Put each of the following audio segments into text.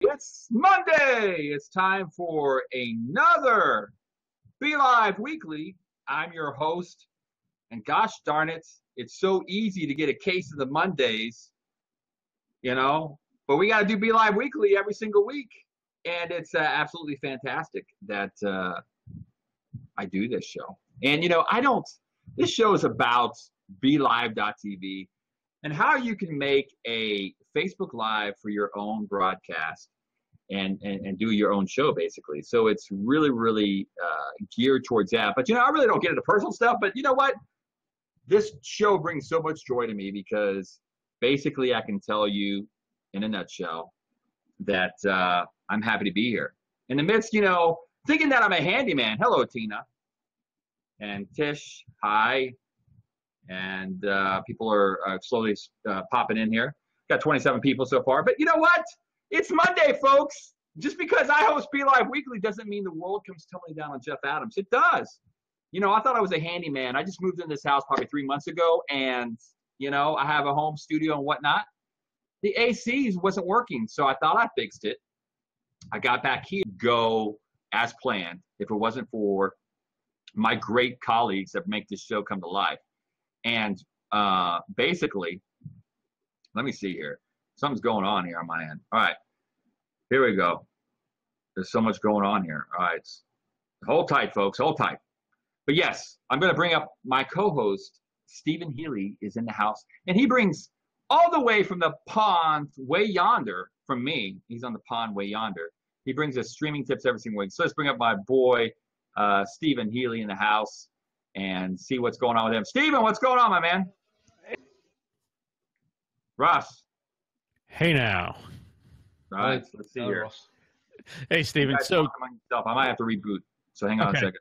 It's Monday. It's time for another Be Live Weekly. I'm your host, and gosh darn it, it's so easy to get a case of the Mondays, but we got to do Be Live Weekly every single week, and it's absolutely fantastic that I do this show. And this show is about BeLive.tv and how you can make a Facebook Live for your own broadcast and do your own show, basically. So it's really geared towards that. But I really don't get into personal stuff. But you know what? This show brings so much joy to me because basically I can tell you in a nutshell that I'm happy to be here. In the midst, thinking that I'm a handyman. Hello, Tina. And Tish, hi. And people are slowly popping in here. Got 27 people so far. But you know what? It's Monday, folks. Just because I host Be Live Weekly doesn't mean the world comes tumbling down on Jeff Adams. It does. I thought I was a handyman. I just moved in this house probably 3 months ago, and, I have a home studio and whatnot. The AC wasn't working, so I thought I fixed it. I got back here, go as planned, if it wasn't for my great colleagues that make this show come to life. And basically, let me see here. Something's going on here on my end. All right, here we go. There's so much going on here. All right, hold tight, folks, hold tight. But yes, I'm going to bring up my co-host, Stephen Healy, is in the house. And he brings all the way from the pond way yonder from me. He's on the pond way yonder. He brings us streaming tips every single week. So let's bring up my boy, Stephen Healy, in the house and see what's going on with him. Stephen, what's going on, my man? Russ. Hey now. All right, let's see here. Ross. Hey, Stephen. So I might have to reboot. So hang on a second.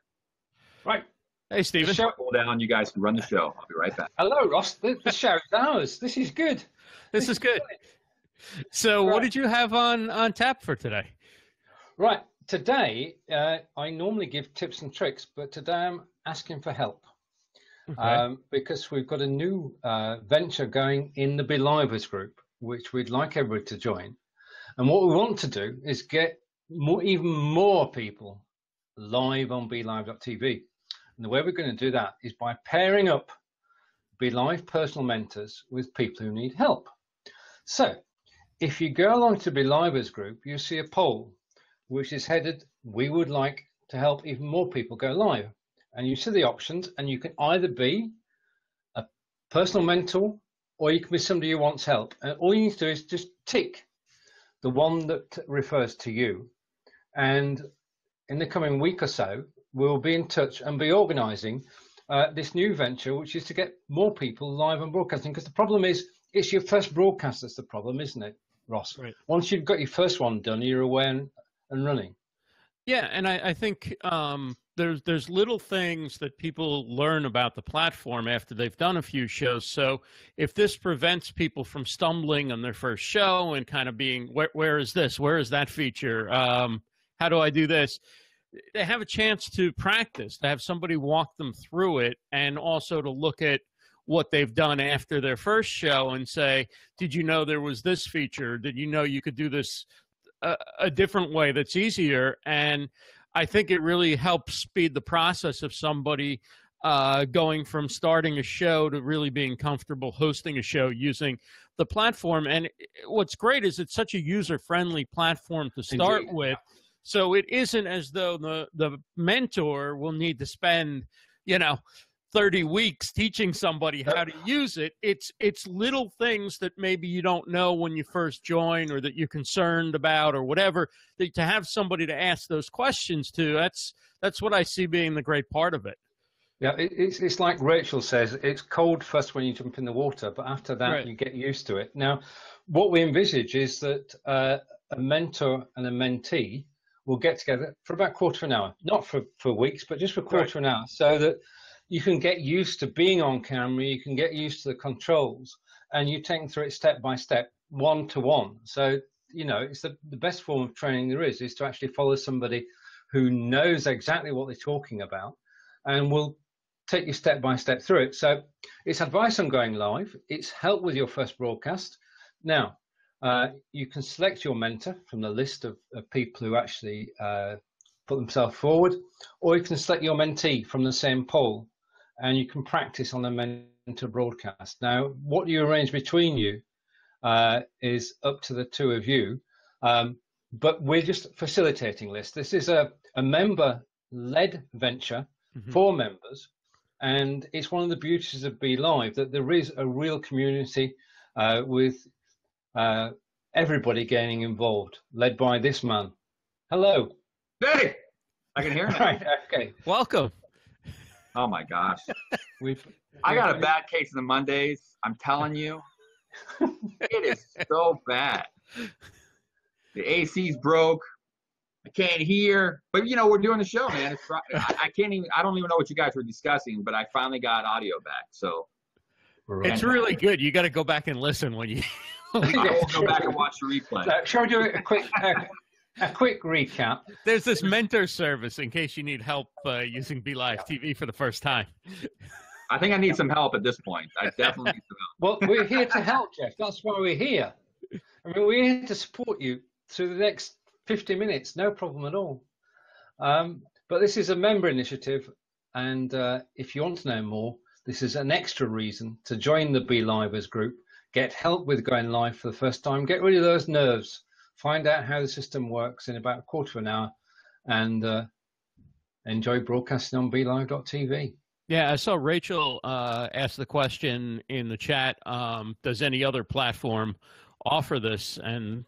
Right. Hey, Stephen. Hold down. You guys can run the show. I'll be right back. Hello, Ross. The show is ours. This is good. This is good. So what did you have on tap for today? Right. Today, I normally give tips and tricks, but today I'm asking for help. Okay. Because we've got a new venture going in the Belivers group, which we'd like everybody to join. And what we want to do is get even more people live on BeLive.tv. And the way we're going to do that is by pairing up Belive Personal Mentors with people who need help. So if you go along to Belivers group, you see a poll which is headed, we would like to help even more people go live. And you see the options, and you can either be a personal mentor or you can be somebody who wants help. And all you need to do is just tick the one that refers to you. And in the coming week or so, we'll be in touch and be organizing this new venture, which is to get more people live and broadcasting. Because the problem is, it's your first broadcast that's the problem, isn't it, Ross? Right. Once you've got your first one done, you're away and running. Yeah, and I think there's little things that people learn about the platform after they've done a few shows. So if this prevents people from stumbling on their first show and kind of being, where is this? Where is that feature? How do I do this? They have a chance to practice, to have somebody walk them through it, and also to look at what they've done after their first show and say, did you know there was this feature? Did you know you could do this a different way that's easier? And I think it really helps speed the process of somebody going from starting a show to really being comfortable hosting a show using the platform. And what's great is it's such a user-friendly platform to start with. So it isn't as though the mentor will need to spend, 30 weeks teaching somebody how to use it. It's little things that maybe you don't know when you first join, or that you're concerned about, or whatever, that to have somebody to ask those questions to, that's what I see being the great part of it. Yeah, it's like Rachel says, it's cold first when you jump in the water, but after that, you get used to it. Now, what we envisage is that a mentor and a mentee will get together for about a quarter of an hour, not for weeks, but just for a quarter of an hour, so that you can get used to being on camera, you can get used to the controls, and you take them through it step by step, one-to-one. So, it's the best form of training there is to actually follow somebody who knows exactly what they're talking about and will take you step by step through it. So it's advice on going live. It's help with your first broadcast. Now, you can select your mentor from the list of people who actually put themselves forward, or you can select your mentee from the same poll, and you can practice on a mentor broadcast. Now, what you arrange between you is up to the two of you, but we're just facilitating this. This is a member-led venture for members, and it's one of the beauties of Be Live that there is a real community with everybody getting involved, led by this man. Hello. Hey, I can hear him. Right, okay. Welcome. Oh my gosh. I got a bad case of the Mondays. I'm telling you, it is so bad. The AC's broke. I can't hear. But you know, we're doing the show, man. I can't even. I don't even know what you guys were discussing. But I finally got audio back. So it's really good. You got to go back and listen when you. I will go back and watch the replay. Shall we do a quick recap? There's this mentor service in case you need help using Be Live TV for the first time. I think I need some help at this point. I definitely need some help. Well, we're here to help, Jeff. That's why we're here. I mean, we're here to support you through the next 50 minutes. No problem at all. But this is a member initiative. And if you want to know more, this is an extra reason to join the Be Livers group. Get help with going live for the first time. Get rid of those nerves. Find out how the system works in about a quarter of an hour, and enjoy broadcasting on BeLive.tv. Yeah, I saw Rachel ask the question in the chat, does any other platform offer this? And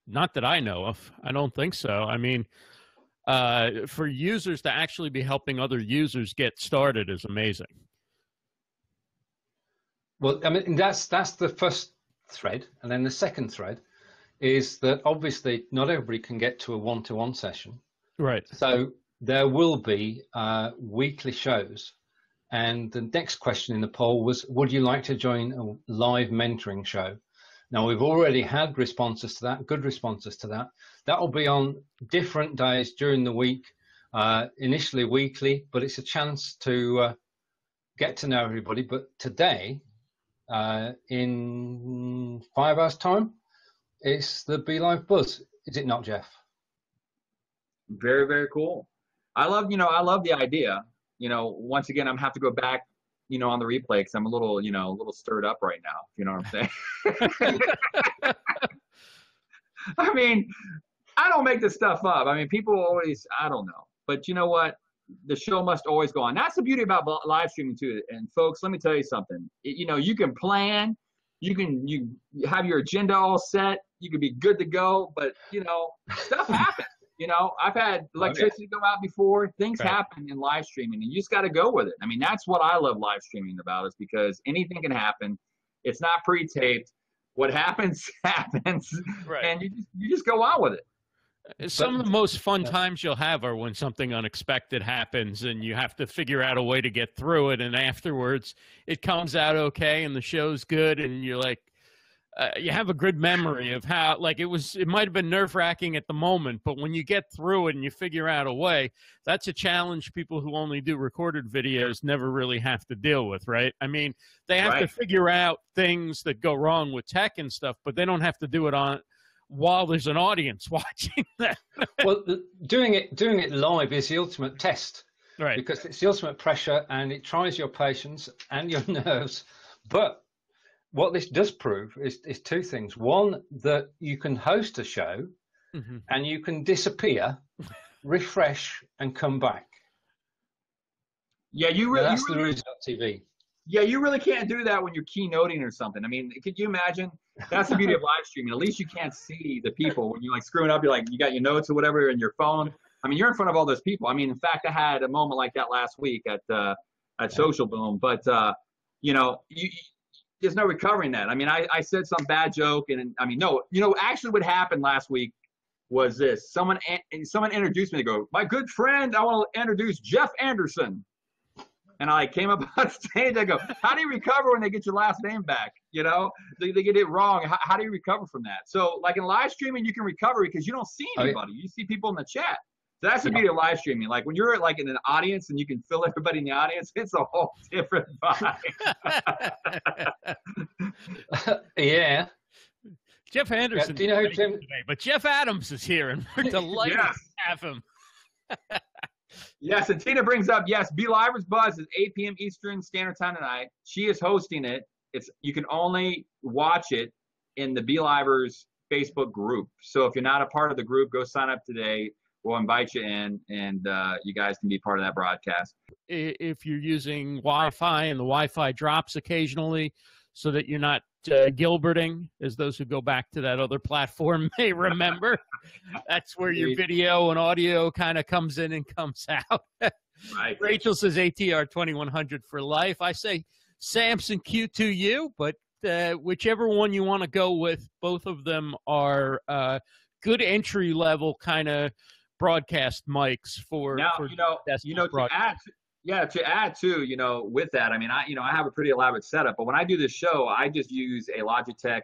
not that I know of. I don't think so. I mean, for users to actually be helping other users get started is amazing. Well, I mean, that's the first thread. And then the second thread is that obviously not everybody can get to a one-to-one session. Right. So there will be weekly shows. And the next question in the poll was, would you like to join a live mentoring show? Now, we've already had responses to that, good responses to that. That will be on different days during the week, initially weekly, but it's a chance to get to know everybody. But today, in 5 hours' time, it's the Be Live Buzz. Is it not, Jeff? Very, very cool. I love the idea. You know, once again, I'm have to go back, on the replay because I'm a little stirred up right now. You know what I'm saying? I mean, I don't make this stuff up. I mean, people always, I don't know. But you know what? The show must always go on. That's the beauty about live streaming too. And folks, let me tell you something. You can plan, you have your agenda all set, you can be good to go, but stuff happens. I've had electricity go out before. Things happen in live streaming, and you just got to go with it. I mean, that's what I love live streaming about, is because anything can happen. It's not pre-taped. What happens happens, and you just go on with it. Some of the most fun times you'll have are when something unexpected happens and you have to figure out a way to get through it, and afterwards it comes out okay and the show's good, and you're like, you have a good memory of how, it might have been nerve-wracking at the moment, but when you get through it and you figure out a way, that's a challenge people who only do recorded videos never really have to deal with, right? I mean, they have to figure out things that go wrong with tech and stuff, but they don't have to do it while there's an audience watching them. Well, doing it live is the ultimate test, right? Because it's the ultimate pressure, and it tries your patience and your nerves. But what this does prove is two things. One, that you can host a show and you can disappear, refresh, and come back. Yeah, that's the reason.tv. Yeah, you really can't do that when you're keynoting or something. I mean, could you imagine? That's the beauty of live streaming. At least you can't see the people. When you're screwing up, you got your notes or whatever in your phone. I mean, you're in front of all those people. I mean, in fact, I had a moment like that last week at Social Boom. But there's no recovering that. I mean, I said some bad joke, and I mean, no. Actually, what happened last week was this: someone introduced me. They go, "My good friend, I want to introduce Jeff Anderson." And I came up on stage. I go, "How do you recover when they get your last name back? They get it wrong. How do you recover from that?" So, like in live streaming, you can recover because you don't see anybody. You see people in the chat. So that's the beauty of live streaming. Like when you're in an audience and you can feel everybody in the audience, it's a whole different vibe. Yeah. Jeff Anderson. Do you know who Tim? Today, but Jeff Adams is here, and we're delighted to have him. Yes, and Tina brings up, yes, Belivers Buzz is 8 p.m. Eastern Standard Time tonight. She is hosting it. You can only watch it in the Belivers Facebook group. So if you're not a part of the group, go sign up today. We'll invite you in, and you guys can be part of that broadcast. If you're using Wi-Fi and the Wi-Fi drops occasionally, so that you're not Gilberting, as those who go back to that other platform may remember. That's where your video and audio kind of comes in and comes out. Right. Rachel says ATR 2100 for life. I say Samson Q2U, but whichever one you want to go with, both of them are good entry level kind of broadcast mics for now. To add to, with that, I mean, I have a pretty elaborate setup, but when I do this show, I just use a Logitech,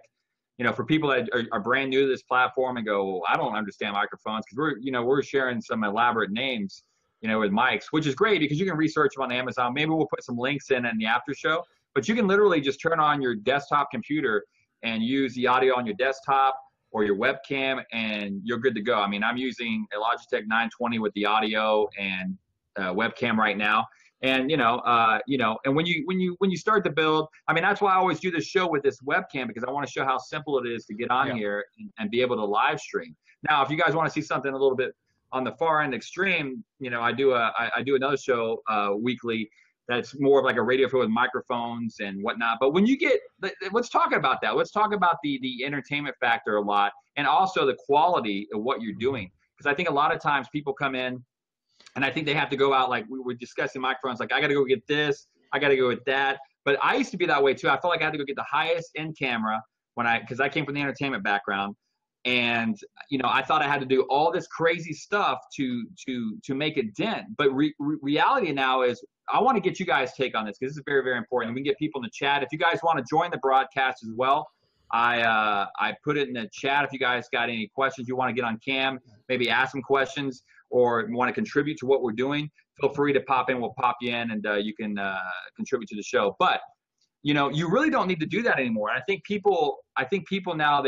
for people that are brand new to this platform and go, well, I don't understand microphones, because we're sharing some elaborate names, with mics, which is great because you can research them on Amazon. Maybe we'll put some links in the after show, but you can literally just turn on your desktop computer and use the audio on your desktop or your webcam, and you're good to go. I mean, I'm using a Logitech 920 with the audio and webcam right now, and and when you start to build, I mean, that's why I always do this show with this webcam, because I want to show how simple it is to get on here and be able to live stream. Now, if you guys want to see something a little bit on the far end extreme, I do another show weekly that's more of like a radio show with microphones and whatnot. But when you get, let's talk about that. Let's talk about the entertainment factor a lot, and also the quality of what you're doing, because I think a lot of times people come in and I think they have to go out, like we were discussing microphones, like I got to go get this, I got to go with that. But I used to be that way too. I felt like I had to go get the highest end camera because I came from the entertainment background, and I thought I had to do all this crazy stuff to make a dent. But reality now is, I want to get you guys' take on this, because this is very, very important. We can get people in the chat. If you guys want to join the broadcast as well, I put it in the chat. If you guys got any questions you want to get on cam, maybe ask some questions, or want to contribute to what we're doing, feel free to pop in. We'll pop you in, and you can contribute to the show. But you really don't need to do that anymore. I think people now,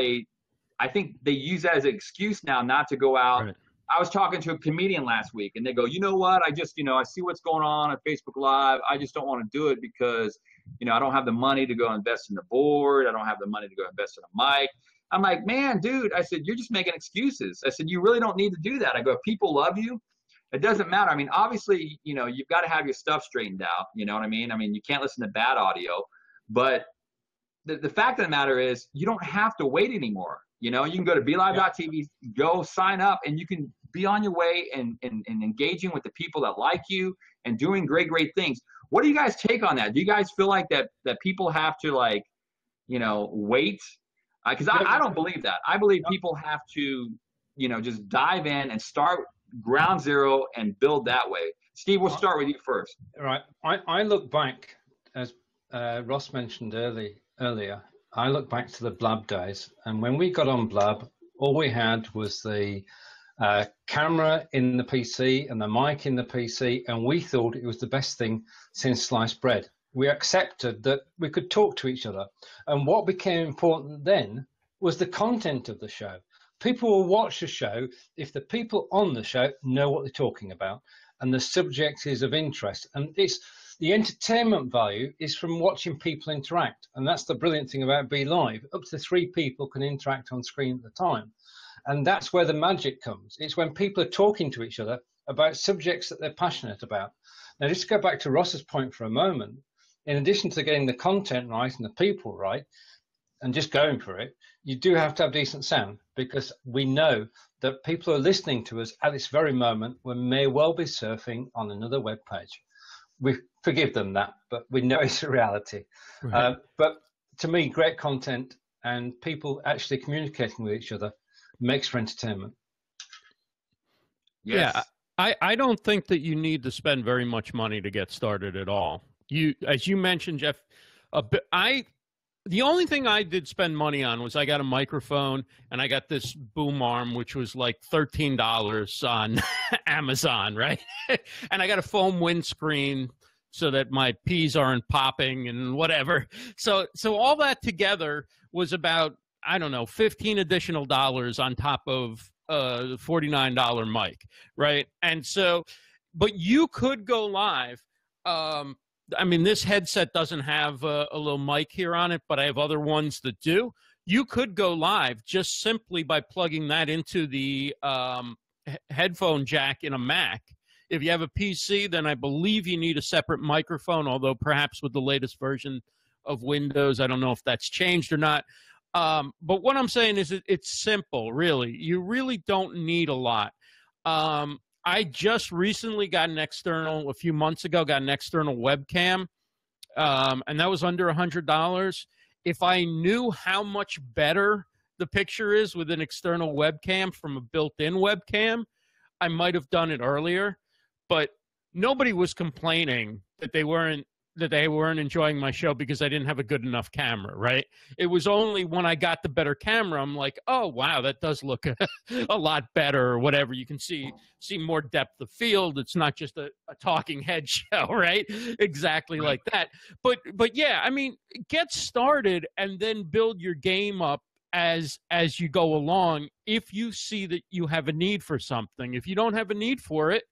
I think they use that as an excuse now not to go out. Right. I was talking to a comedian last week, and they go, you know what? I just, I see what's going on Facebook Live. I just don't want to do it because, I don't have the money to go invest in the board. I don't have the money to go invest in a mic. I'm like, man, dude, I said, you're just making excuses. I said, you really don't need to do that. I go, if people love you, it doesn't matter. I mean, obviously, you've got to have your stuff straightened out. You know what I mean? I mean, you can't listen to bad audio, but the fact of the matter is, you don't have to wait anymore. You can go to BeLive.tv, go sign up, and you can be on your way and engaging with the people that like you and doing great, great things. What do you guys take on that? Do you guys feel like that people have to wait? Because I don't believe that. I believe people have to, just dive in and start ground zero and build that way. Steve, we'll start with you first. Right. I look back, as Ross mentioned earlier, I look back to the Blab days, and when we got on Blab, all we had was the camera in the PC and the mic in the PC, and we thought it was the best thing since sliced bread. We accepted that we could talk to each other, and what became important then was the content of the show. People will watch the show if the people on the show know what they're talking about and the subject is of interest, and the entertainment value is from watching people interact. And that's the brilliant thing about BeLive. Up to 3 people can interact on screen at a time. And that's where the magic comes. It's when people are talking to each other about subjects that they're passionate about. Now, just to go back to Ross's point for a moment, in addition to getting the content right and the people right, and just going for it, you do have to have decent sound, because we know that people are listening to us at this very moment when may well be surfing on another web page. We forgive them that, but we know it's a reality. Right. But to me, great content and people actually communicating with each other makes for entertainment. Yes. Yeah, I don't think that you need to spend very much money to get started at all. As you mentioned, Jeff, the only thing I did spend money on was I got a microphone and I got this boom arm, which was like $13 on Amazon, right? And I got a foam windscreen so that my peas aren't popping and whatever. So all that together was about I don't know, $15 additional on top of the $49 mic, right? And so, but you could go live. I mean, this headset doesn't have a little mic here on it, but I have other ones that do. You could go live just simply by plugging that into the headphone jack in a Mac. If you have a PC, then I believe you need a separate microphone, although perhaps with the latest version of Windows, I don't know if that's changed or not. But what I'm saying is it's simple, really. You really don't need a lot. I just recently got a few months ago, got an external webcam, and that was under $100. If I knew how much better the picture is with an external webcam from a built-in webcam, I might have done it earlier. But nobody was complaining that they weren't enjoying my show because I didn't have a good enough camera, right? It was only when I got the better camera, I'm like, oh, wow, that does look a lot better or whatever. You can see more depth of field. It's not just a talking head show, right? Exactly like that. But yeah, I mean, get started and then build your game up as you go along. If you see that you have a need for something, if you don't have a need for it,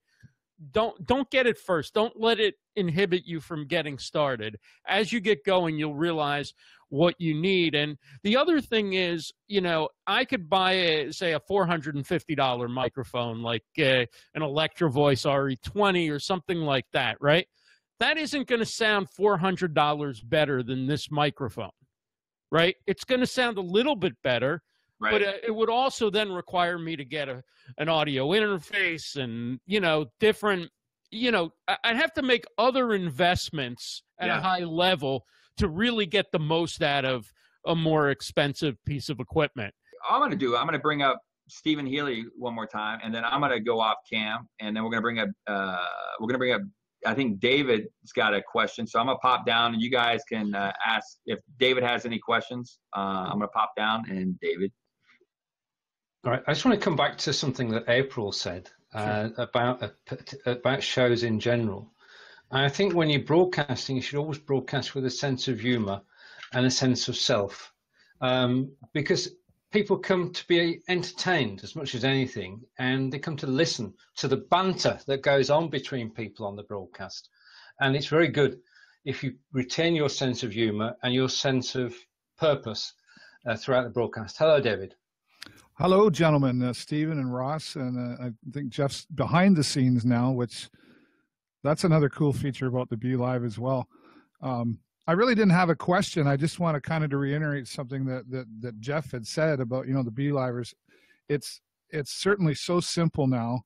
don't get it first. Don't let it inhibit you from getting started. As you get going, you'll realize what you need. And the other thing is, you know, I could buy say a $450 microphone, like an Electro Voice RE20 or something like that, right? That isn't going to sound $400 better than this microphone, right? It's going to sound a little bit better. Right. But it would also then require me to get an audio interface and, you know, different, you know, I'd have to make other investments at a high level to really get the most out of a more expensive piece of equipment. I'm going to bring up Stephen Healy one more time, and then I'm going to go off cam, and then we're going to bring up, I think David's got a question. So I'm going to pop down, and you guys can ask if David has any questions. I'm going to pop down, and David. All right. I just want to come back to something that April said about shows in general. And I think when you're broadcasting, you should always broadcast with a sense of humor and a sense of self, because people come to be entertained as much as anything, and they come to listen to the banter that goes on between people on the broadcast. And it's very good if you retain your sense of humor and your sense of purpose throughout the broadcast. Hello, David. Hello, gentlemen, Stephen and Ross, and I think Jeff's behind the scenes now, which that's another cool feature about the Belive as well. I really didn't have a question. I just want to kind of to reiterate something that Jeff had said about, you know, the Belivers. It's certainly so simple now,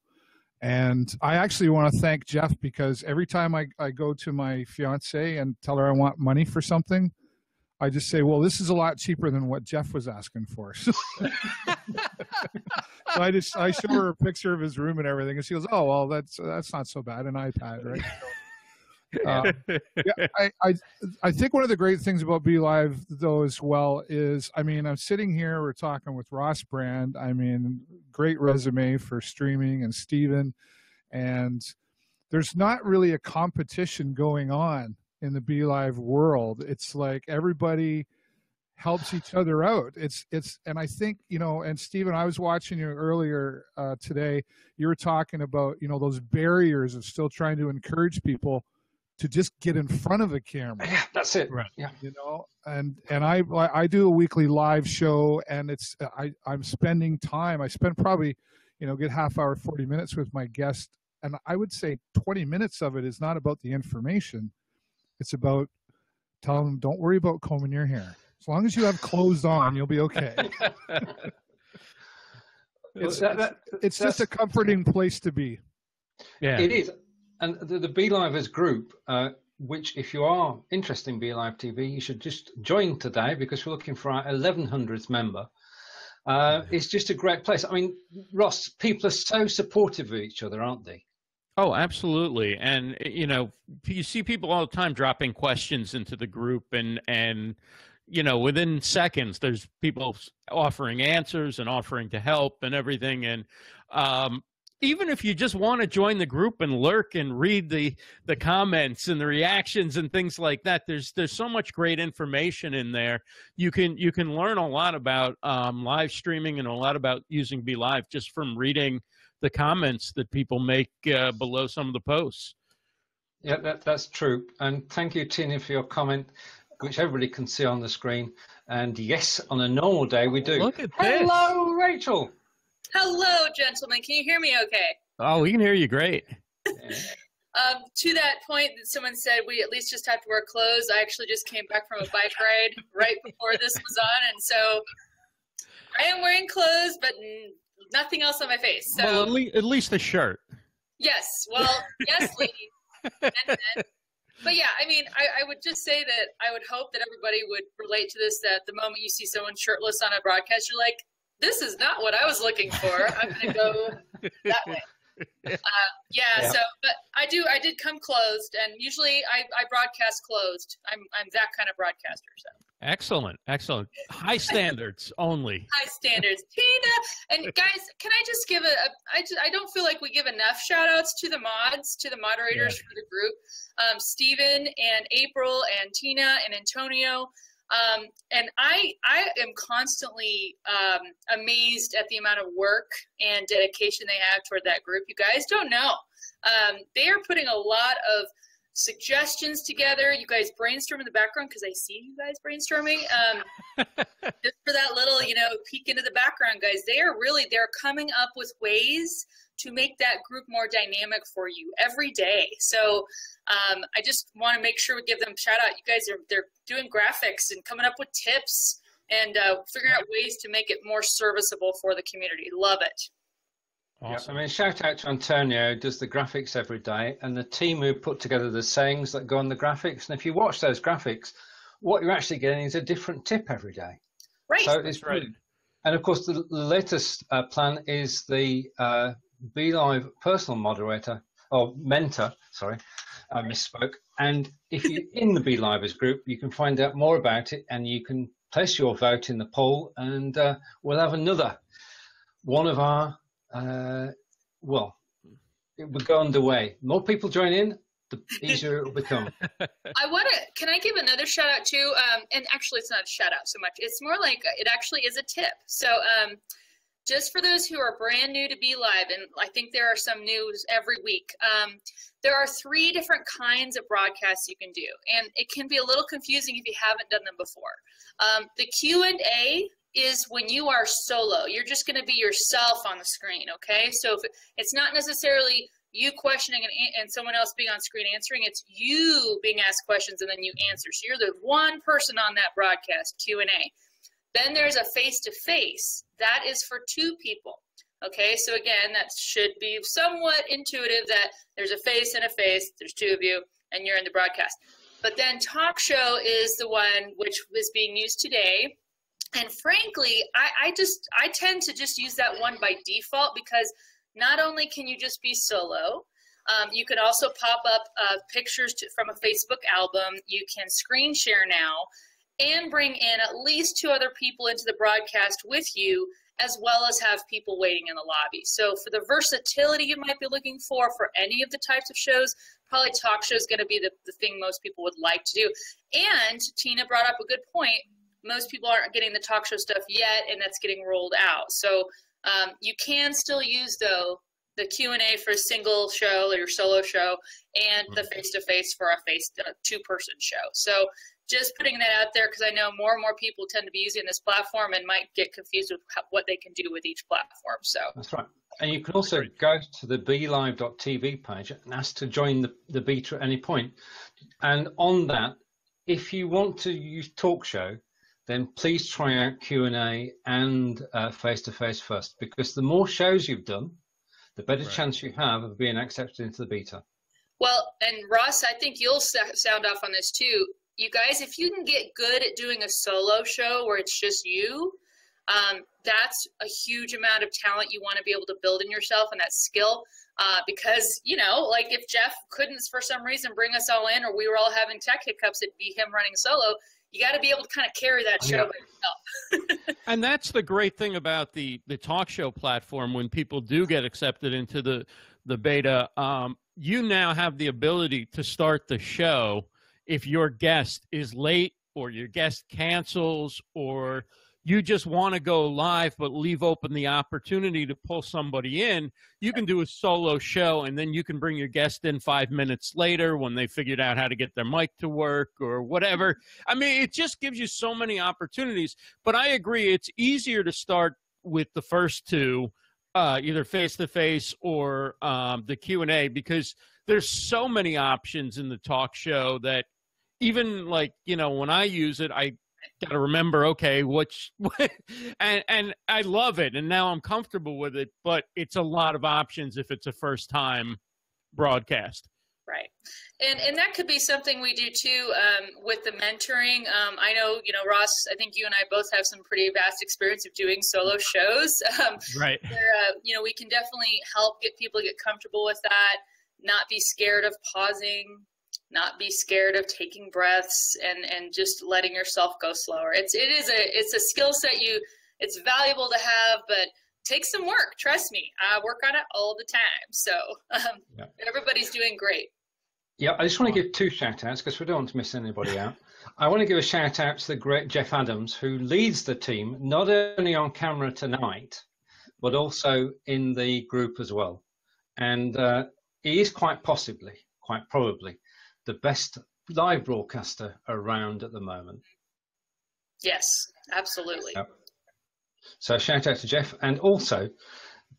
and I actually want to thank Jeff, because every time I go to my fiance and tell her I want money for something, I just say, well, this is a lot cheaper than what Jeff was asking for. So I show her a picture of his room and everything, and she goes, oh, well, that's not so bad, an iPad, right? Yeah, I think one of the great things about Belive, though, as well, is, I mean, I'm sitting here, we're talking with Ross Brand. I mean, great resume for streaming, and Steven, and there's not really a competition going on in the Belive world. It's like everybody helps each other out. And I think, you know, and Stephen, I was watching you earlier today, you were talking about, you know, those barriers of still trying to encourage people to just get in front of a camera. Yeah, that's it. Right. Yeah. You know, and I do a weekly live show, and I'm spending time. I spend probably, you know, get half hour, 40 minutes with my guest. And I would say 20 minutes of it is not about the information. It's about telling them, don't worry about combing your hair. As long as you have clothes on, you'll be okay. It's just a comforting place to be. Yeah, it is. And the Belivers group, which if you are interested in Belive TV, you should just join today, because we're looking for our 1100th member. It's just a great place. I mean, Ross, people are so supportive of each other, aren't they? Oh, absolutely. And, you know, you see people all the time dropping questions into the group, and you know, within seconds, there's people offering answers and offering to help and everything. And even if you just want to join the group and lurk and read the comments and the reactions and things like that, there's so much great information in there. You can learn a lot about live streaming and a lot about using Belive just from reading the comments that people make below some of the posts. Yeah, that's true. And thank you, Tina, for your comment, which everybody can see on the screen. And yes, on a normal day we do. Look at this. Hello, Rachel. Hello, gentlemen. Can you hear me okay? Oh, we can hear you great. To that point that someone said we at least just have to wear clothes, I actually just came back from a bike ride right before this was on, and so I am wearing clothes, but nothing else on my face. So Well, at least a shirt. yes, well, yes, lady. But yeah, I mean, I would just say that I would hope that everybody would relate to this, that the moment you see someone shirtless on a broadcast, you're like, this is not what I was looking for. I'm going to go that way. So, but I did come closed, and usually I broadcast closed. I'm that kind of broadcaster. So Excellent. High standards only. high standards. Tina, and guys, can I just give I don't feel like we give enough shout outs to the mods, to the moderators for the group, Stephen and April and Tina and Antonio. And I am constantly amazed at the amount of work and dedication they have toward that group. You guys don't know. They are putting a lot of suggestions together. You guys brainstorm in the background because I see you guys brainstorming. Just for that little, peek into the background, guys. They're coming up with ways to make that group more dynamic for you every day. So I just want to make sure we give them a shout out. You guys they're doing graphics and coming up with tips and figuring out ways to make it more serviceable for the community. Love it. Awesome. I mean, shout out to Antonio, who does the graphics every day, and the team who put together the sayings that go on the graphics. And if you watch those graphics, what you're actually getting is a different tip every day. Right. So it's right. And of course, the latest plan is the Belive Personal Moderator or Mentor. Sorry, I misspoke. And if you're in the Belivers group, you can find out more about it, and you can place your vote in the poll, and we'll have another one of our. It will go underway. More people join in, the easier it will become. Can I give another shout out too? And actually it's not a shout out so much. It's more like it actually is a tip. So just for those who are brand new to Belive, and I think there are some news every week, there are 3 different kinds of broadcasts you can do. And it can be a little confusing if you haven't done them before. The Q&A is when you are solo. You're just going to be yourself on the screen, okay? So if it's not necessarily you questioning and someone else being on screen answering, it's you being asked questions and then you answer. So you're the one person on that broadcast, Q&A. Then there's a face-to-face. That is for 2 people, okay? So again, that should be somewhat intuitive that there's a face and a face, there's 2 of you, and you're in the broadcast. But then talk show is the one which is being used today. And frankly, I tend to just use that one by default because not only can you just be solo, you can also pop up pictures from a Facebook album. You can screen share now and bring in at least 2 other people into the broadcast with you, as well as have people waiting in the lobby. So for the versatility you might be looking for any of the types of shows, probably talk show is going to be the thing most people would like to do. And Tina brought up a good point. Most people aren't getting the talk show stuff yet, and that's getting rolled out. So you can still use, though, the Q&A for a single show or your solo show and the face-to-face for a 2-person show. So just putting that out there because I know more and more people tend to be using this platform and might get confused with what they can do with each platform. So that's right. And you can also go to the belive.tv page and ask to join the beta at any point. And on that, if you want to use talk show, then please try out Q&A and face-to-face first, because the more shows you've done, the better chance you have of being accepted into the beta. Well, and Ross, I think you'll sound off on this too. You guys, if you can get good at doing a solo show where it's just you, that's a huge amount of talent you want to be able to build in yourself and that skill. Because, like if Jeff couldn't for some reason bring us all in, or we were all having tech hiccups, it'd be him running solo. you got to be able to kind of carry that show by yourself. And that's the great thing about the talk show platform. When people do get accepted into the beta, you now have the ability to start the show if your guest is late or your guest cancels, or you just want to go live but leave open the opportunity to pull somebody in. You can do a solo show, and then you can bring your guest in 5 minutes later when they figured out how to get their mic to work or whatever. I mean, it just gives you so many opportunities. But I agree, it's easier to start with the first two, either face-to-face or the Q&A, because there's so many options in the talk show that even, like, you know, when I use it, I got to remember, okay, and I love it, and now I'm comfortable with it, but it's a lot of options if it's a first-time broadcast. Right. And that could be something we do too with the mentoring. I know, you know, Ross, I think you and I both have some pretty vast experience of doing solo shows. Right. Where, you know, we can definitely help get people to get comfortable with that, not be scared of pausing, not be scared of taking breaths, and just letting yourself go slower. It's a skill set it's valuable to have, but take some work. Trust me, I work on it all the time. So everybody's doing great. Yeah, I just want to give two shout outs because we don't want to miss anybody out. I want to give a shout out to the great Jeff Adams, who leads the team, not only on camera tonight, but also in the group as well. And he is quite probably the best live broadcaster around at the moment. Yes, absolutely. Yep. So shout out to Jeff. And also,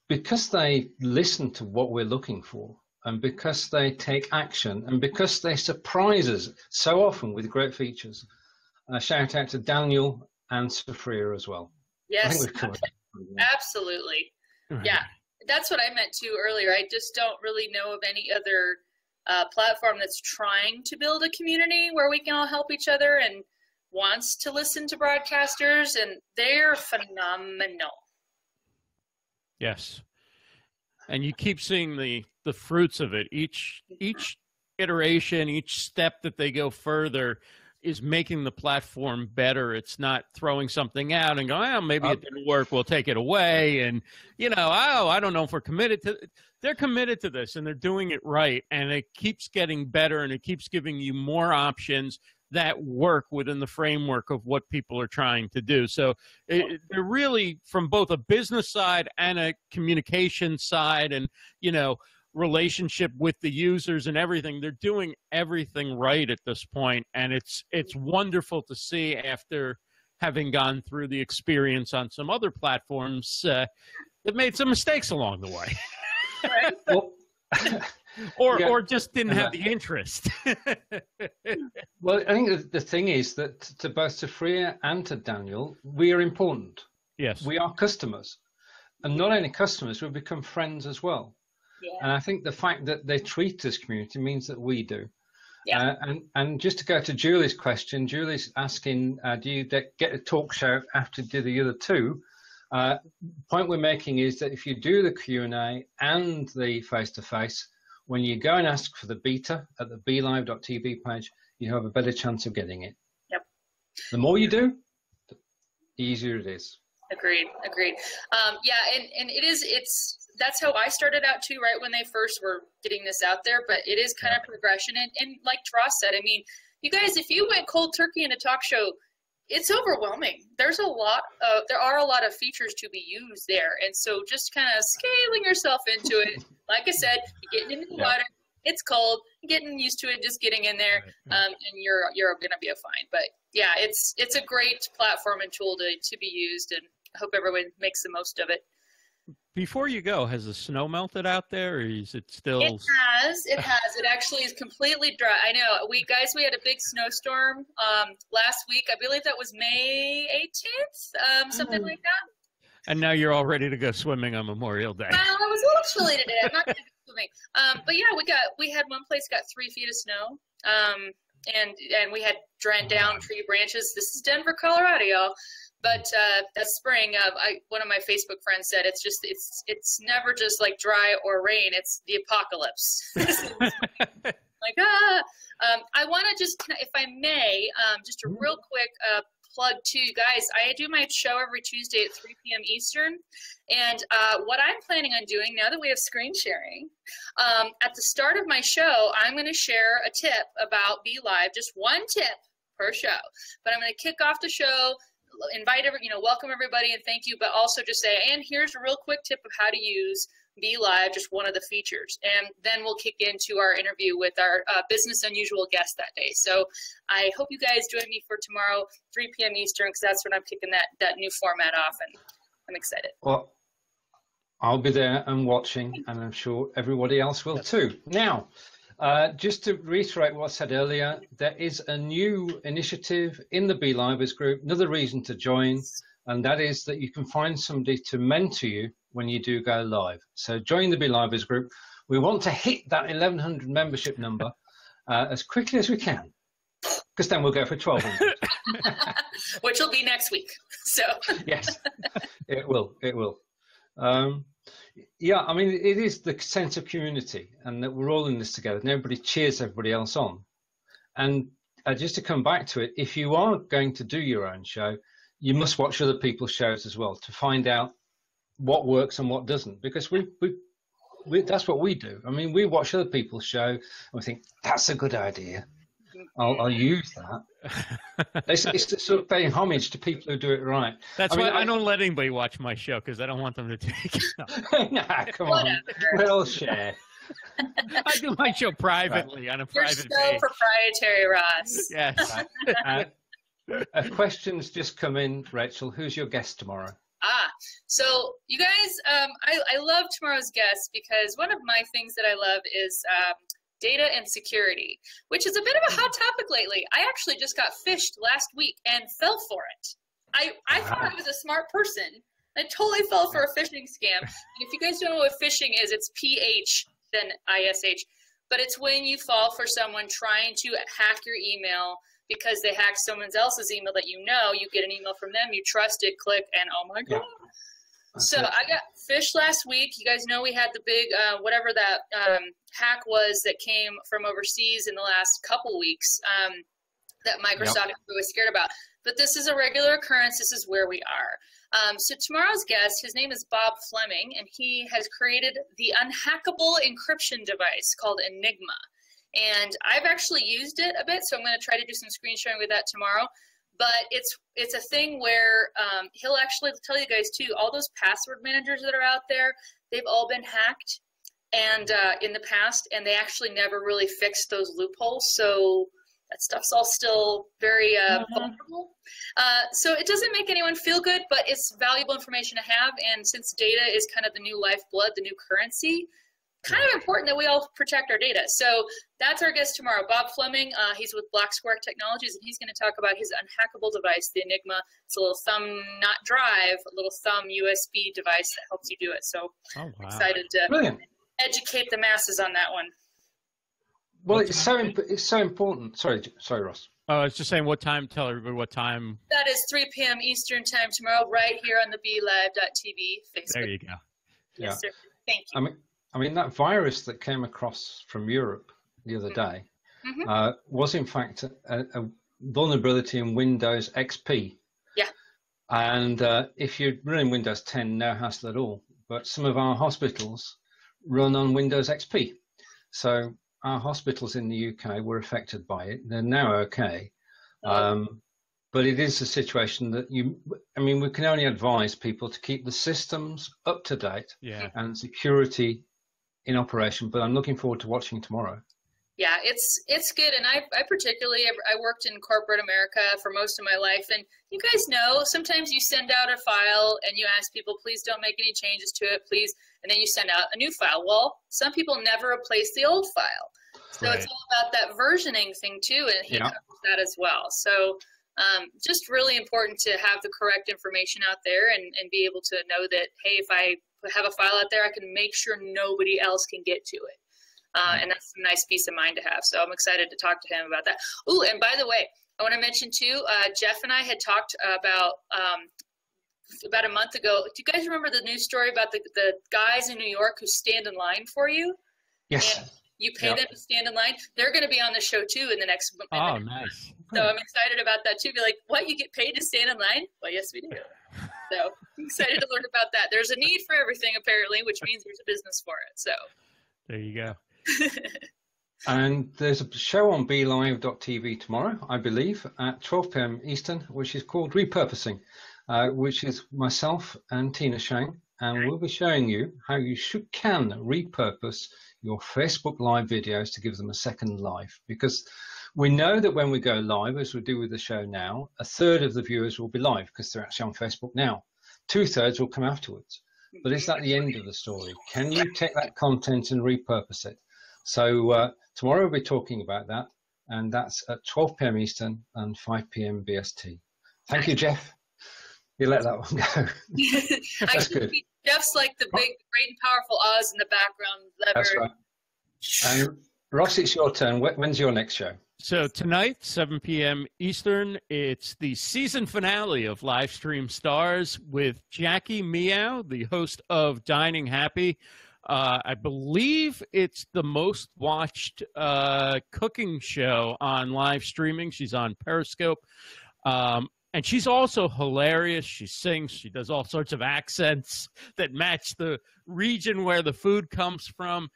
because they listen to what we're looking for, and because they take action, and because they surprise us so often with great features, shout out to Daniel and Sophia as well. Yes, I think we've covered absolutely. Yeah, that's what I meant too earlier. I just don't really know of any other platform that's trying to build a community where we can all help each other and wants to listen to broadcasters, and they're phenomenal. Yes. And you keep seeing the fruits of it. Each iteration, each step that they go further is making the platform better. It's not throwing something out and going, oh, maybe it didn't work, we'll take it away. And, you know, oh, I don't know if we're committed to it. They're committed to this, and they're doing it right. And it keeps getting better, and it keeps giving you more options that work within the framework of what people are trying to do. So they're really, from both a business side and a communication side and, you know, relationship with the users and everything, they're doing everything right at this point. And it's wonderful to see, after having gone through the experience on some other platforms that made some mistakes along the way. Right. Well, or just didn't have the interest. Well, I think the thing is that to both Sophia and to Daniel, we are important. Yes. We are customers. And not only customers, we've become friends as well. Yeah. And I think the fact that they treat us community means that we do. Yeah. And just to go to Julie's question, Julie's asking, do you get a talk show after you do the other two? Point we're making is that if you do the Q&A and the face-to-face, when you go and ask for the beta at the belive.tv page, you have a better chance of getting it. Yep. The more you do, the easier it is. Agreed. Yeah, and that's how I started out too, right, when they first were getting this out there, but it is kind of progression. And like Ross said, I mean, you guys, if you went cold turkey in a talk show, it's overwhelming. There are a lot of features to be used there. And so just kind of scaling yourself into it. Like I said, you're getting into the water, it's cold, getting used to it, just getting in there, and you're going to be fine. But yeah, it's a great platform and tool to be used, and I hope everyone makes the most of it. Before you go, has the snow melted out there, or is it still? It has. It actually is completely dry. I know. We had a big snowstorm last week. I believe that was May 18th, something like that. And now you're all ready to go swimming on Memorial Day. Well, it was a little chilly today. I'm not going to go swimming. But yeah, we had one place got 3 feet of snow. And we had drawn down tree branches. This is Denver, Colorado, y'all. But that spring, one of my Facebook friends said it's never just like dry or rain. It's the apocalypse. I want to just, if I may, just a real quick plug to you guys. I do my show every Tuesday at 3 p.m. Eastern. And what I'm planning on doing now that we have screen sharing, at the start of my show, I'm going to share a tip about Belive, just one tip per show. But I'm going to kick off the show, invite welcome everybody and thank you, but also just say, and here's a real quick tip of how to use Belive, just one of the features. And then we'll kick into our interview with our business unusual guest that day. So I hope you guys join me for tomorrow, 3 p.m. Eastern, because that's when I'm kicking that new format off, and I'm excited. Well, I'll be there and watching, and I'm sure everybody else will too. Now, just to reiterate what I said earlier, there is a new initiative in the Belivers group, another reason to join, and that is that you can find somebody to mentor you when you do go live. So join the Belivers group. We want to hit that 1,100 membership number as quickly as we can, because then we'll go for 1,200. Which will be next week. So yes, it will. It will. Yeah, I mean, it is the sense of community, and that we're all in this together, and everybody cheers everybody else on. And just to come back to it, if you are going to do your own show, you must watch other people's shows as well to find out what works and what doesn't, because we that's what we do. I mean, we watch other people's show and we think that's a good idea. I'll use that. It's sort of paying homage to people who do it right. That's why I don't let anybody watch my show, because I don't want them to take it. Nah, come on, we'll share. I do my show privately on a private You're so page. Proprietary, Ross. Yes. A question's just come in, Rachel. Who's your guest tomorrow? So you guys, I love tomorrow's guest because one of my things that I love is data and security, which is a bit of a hot topic lately. I actually just got phished last week and fell for it. I thought I was a smart person. I totally fell for a phishing scam. And if you guys don't know what phishing is, it's PH then ISH. But it's when you fall for someone trying to hack your email because they hacked someone else's email that you know. You get an email from them, you trust it, click, and oh my God. So I got phished last week. You guys know we had the big, whatever that hack was that came from overseas in the last couple weeks that Microsoft is really scared about. But this is a regular occurrence. This is where we are. So tomorrow's guest, his name is Bob Fleming, and he has created the unhackable encryption device called Enigma. And I've actually used it a bit, so I'm going to try to do some screen sharing with that tomorrow. But it's a thing where he'll actually tell you guys too, all those password managers that are out there, they've all been hacked and in the past, and they actually never really fixed those loopholes. So that stuff's all still very vulnerable. So it doesn't make anyone feel good, but it's valuable information to have. And since data is kind of the new lifeblood, the new currency, kind of important that we all protect our data. So that's our guest tomorrow, Bob Fleming. He's with Black Square Technologies, and he's going to talk about his unhackable device, the Enigma. It's a little thumb, not drive, a little thumb USB device that helps you do it. So I'm excited to educate the masses on that one. Well, it's so important. Sorry, Ross. Oh, I was just saying what time. Tell everybody what time. That is 3 p.m. Eastern time tomorrow, right here on the BeLive.tv Facebook. There you go. Yes, sir. Thank you. I mean, that virus that came across from Europe the other day was in fact a vulnerability in Windows XP. Yeah. And if you're running Windows 10, no hassle at all. But some of our hospitals run on Windows XP. So our hospitals in the UK were affected by it. They're now okay. But it is a situation that we can only advise people to keep the systems up to date and security in operation. But I'm looking forward to watching tomorrow. Yeah, it's good. And I particularly, I worked in corporate America for most of my life. And you guys know, sometimes you send out a file and you ask people, please don't make any changes to it, please. And then you send out a new file. Well, some people never replace the old file. So it's all about that versioning thing too. And he covers that as well. So just really important to have the correct information out there and be able to know that, hey, if I have a file out there, I can make sure nobody else can get to it. And that's a nice peace of mind to have. So I'm excited to talk to him about that. Oh, and by the way, I want to mention too, Jeff and I had talked about a month ago. Do you guys remember the news story about the guys in New York who stand in line for you? Yes. And You pay them to stand in line. They're going to be on the show too in the next. Oh, nice. So I'm excited about that too. Be like, what? You get paid to stand in line? Well, yes, we do. So I'm excited to learn about that. There's a need for everything apparently, which means there's a business for it. So there you go. And there's a show on BeLive.tv tomorrow, I believe, at 12 p.m. Eastern, which is called Repurposing, which is myself and Tina Shane, and we'll be showing you how you can repurpose your Facebook Live videos to give them a second life. Because we know that when we go live, as we do with the show now, a third of the viewers will be live because they're actually on Facebook now. 2/3 will come afterwards. But is that the end of the story? Can you take that content and repurpose it? So tomorrow we'll be talking about that, and that's at 12 p.m. Eastern and 5 p.m. BST. Thank you, Jeff. You let that one go. That's good. Jeff's like the big, great and powerful Oz in the background. That's right. And Ross, it's your turn. When's your next show? So tonight, 7 p.m. Eastern, it's the season finale of Livestream Stars with Jackie Meow, the host of Dining Happy. I believe it's the most watched cooking show on live streaming. She's on Periscope. And she's also hilarious. She sings. She does all sorts of accents that match the region where the food comes from.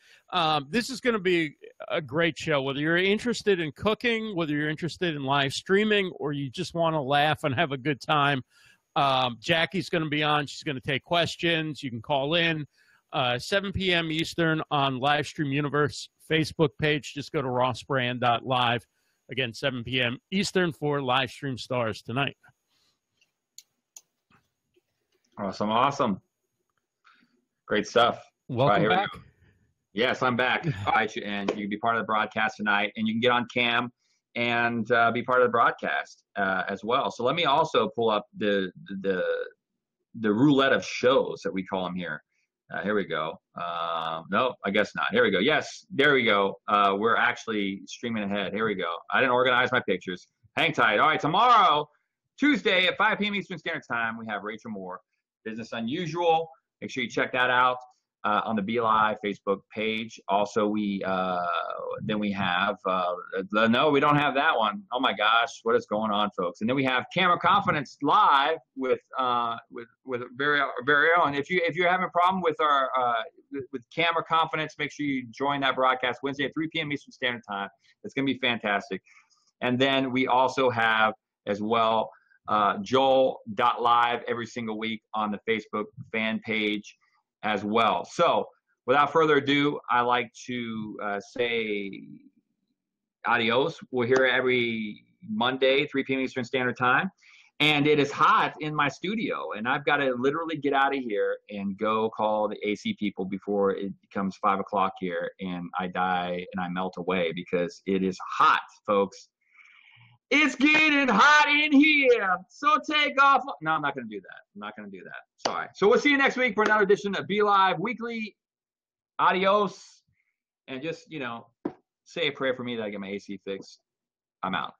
This is going to be a great show. Whether you're interested in cooking, whether you're interested in live streaming, or you just want to laugh and have a good time, Jackie's going to be on. She's going to take questions. You can call in. 7 p.m. Eastern on Livestream Universe Facebook page. Just go to rossbrand.live. Again, 7 p.m. Eastern for Livestream Stars tonight. Awesome. Great stuff. Welcome back. Yes, I'm back. All right, and you can be part of the broadcast tonight, and you can get on cam and be part of the broadcast as well. So let me also pull up the roulette of shows that we call them here. Here we go. No, I guess not. Here we go. Yes, there we go. We're actually streaming ahead. Here we go. I didn't organize my pictures. Hang tight. All right, tomorrow, Tuesday at 5 p.m. Eastern Standard Time, we have Rachel Moore, Business Unusual. Make sure you check that out on the BeLive Facebook page. Also, then we have no, we don't have that one. Oh my gosh, what is going on, folks? And then we have Camera Confidence Live with very own. If you're having a problem with our with Camera Confidence, make sure you join that broadcast Wednesday at 3 p.m. Eastern Standard Time. It's going to be fantastic. And then we also have as well Joel.live every single week on the Facebook fan page as well. So without further ado, I like to say adios. We're here every Monday, 3 p.m. Eastern Standard Time. And it is hot in my studio, and I've got to literally get out of here and go call the AC people before it becomes 5 o'clock here and I die and I melt away because it is hot, folks. It's getting hot in here, so take off. No, I'm not going to do that. I'm not going to do that. Sorry. So we'll see you next week for another edition of BeLive Weekly. Adios. And just, say a prayer for me that I get my AC fixed. I'm out.